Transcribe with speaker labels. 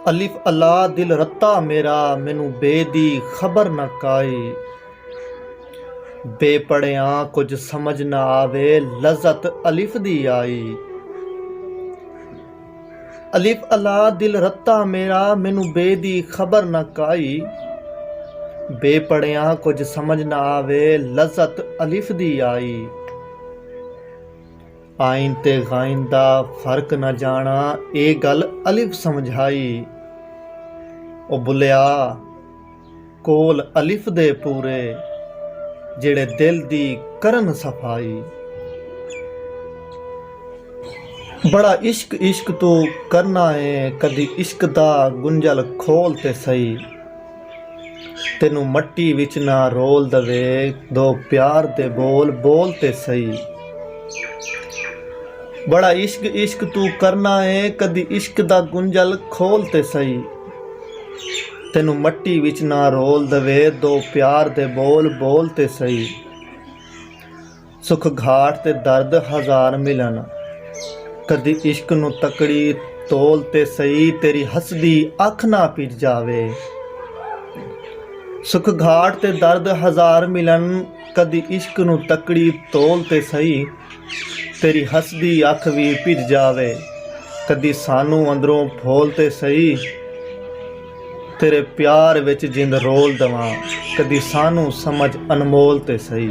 Speaker 1: ਅਲਿਫ ਅੱਲਾ ਦਿਲ ਰੱਤਾ ਮੇਰਾ, ਮੈਨੂੰ ਬੇ ਦੀ ਖਬਰ ਨਾ ਕਾਈ। ਬੇਪੜਿਆਂ ਕੁਝ ਸਮਝ ਨਾ ਆਵੇ, ਲਜ਼ਤ ਅਲਿਫ ਦੀ ਆਈ। ਅਲਿਫ ਅੱਲਾ ਦਿਲ ਰੱਤਾ ਮੇਰਾ, ਮੈਨੂੰ ਬੇ ਦੀ ਖਬਰ ਨਾ ਕਾਈ। ਬੇਪੜਿਆਂ ਕੁਝ ਸਮਝ ਨਾ ਆਵੇ, ਲਜ਼ਤ ਅਲਿਫ ਦੀ ਆਈ। ਆਇਨ ਤੇ ਗਾਇਨ ਦਾ ਫਰਕ ਨਾ ਜਾਣਾ, ਇਹ ਗੱਲ ਅਲਿਫ ਸਮਝਾਈ। ਉਹ ਬੁੱਲਿਆ ਕੋਲ ਅਲਿਫ ਦੇ ਪੂਰੇ, ਜਿਹੜੇ ਦਿਲ ਦੀ ਕਰਨ ਸਫਾਈ। ਬੜਾ ਇਸ਼ਕ ਇਸ਼ਕ ਤੂੰ ਕਰਨਾ ਏ, ਕਦੀ ਇਸ਼ਕ ਦਾ ਗੁੰਝਲ ਖੋਲ ਤੇ ਸਹੀ। ਤੈਨੂੰ ਮੱਟੀ ਵਿੱਚ ਨਾ ਰੋਲ ਦਵੇ, ਦੋ ਪਿਆਰ ਦੇ ਬੋਲ ਬੋਲ ਤੇ ਸਹੀ। ਬੜਾ ਇਸ਼ਕ ਇਸ਼ਕ ਤੂੰ ਕਰਨਾ ਏ, ਕਦੀ ਇਸ਼ਕ ਦਾ ਗੁੰਝਲ ਖੋਲ ਤੇ ਸਹੀ। ਤੈਨੂੰ ਮੱਟੀ ਵਿੱਚ ਨਾ ਰੋਲ ਦਵੇ, ਦੋ ਪਿਆਰ ਦੇ ਬੋਲ ਬੋਲ ਤੇ ਸਹੀ। ਸੁਖ ਘਾਟ ਤੇ ਦਰਦ ਹਜ਼ਾਰ ਮਿਲਣ, ਕਦੀ ਇਸ਼ਕ ਨੂੰ ਤਕੜੀ ਤੋਲ ਤੇ ਸਹੀ। ਤੇਰੀ ਹੱਸਦੀ ਅੱਖ ਨਾ ਭਿੱਜ ਜਾਵੇ। ਸੁਖ ਘਾਟ ਤੇ ਦਰਦ ਹਜ਼ਾਰ ਮਿਲਣ, ਕਦੀ ਇਸ਼ਕ ਨੂੰ ਤਕੜੀ ਤੋਲ ਤੇ ਸਹੀ। ਤੇਰੀ ਹੱਸਦੀ ਅੱਖ ਵੀ ਭਿੱਜ ਜਾਵੇ, ਕਦੀ ਸਾਨੂੰ ਅੰਦਰੋਂ ਫੋਲ ਤੇ ਸਹੀ। ਤੇਰੇ ਪਿਆਰ ਵਿੱਚ ਜਿੰਦ ਰੋਲ ਦਵਾਂ, ਕਦੀ ਸਾਨੂੰ ਸਮਝ ਅਨਮੋਲ ਤੇ ਸਹੀ।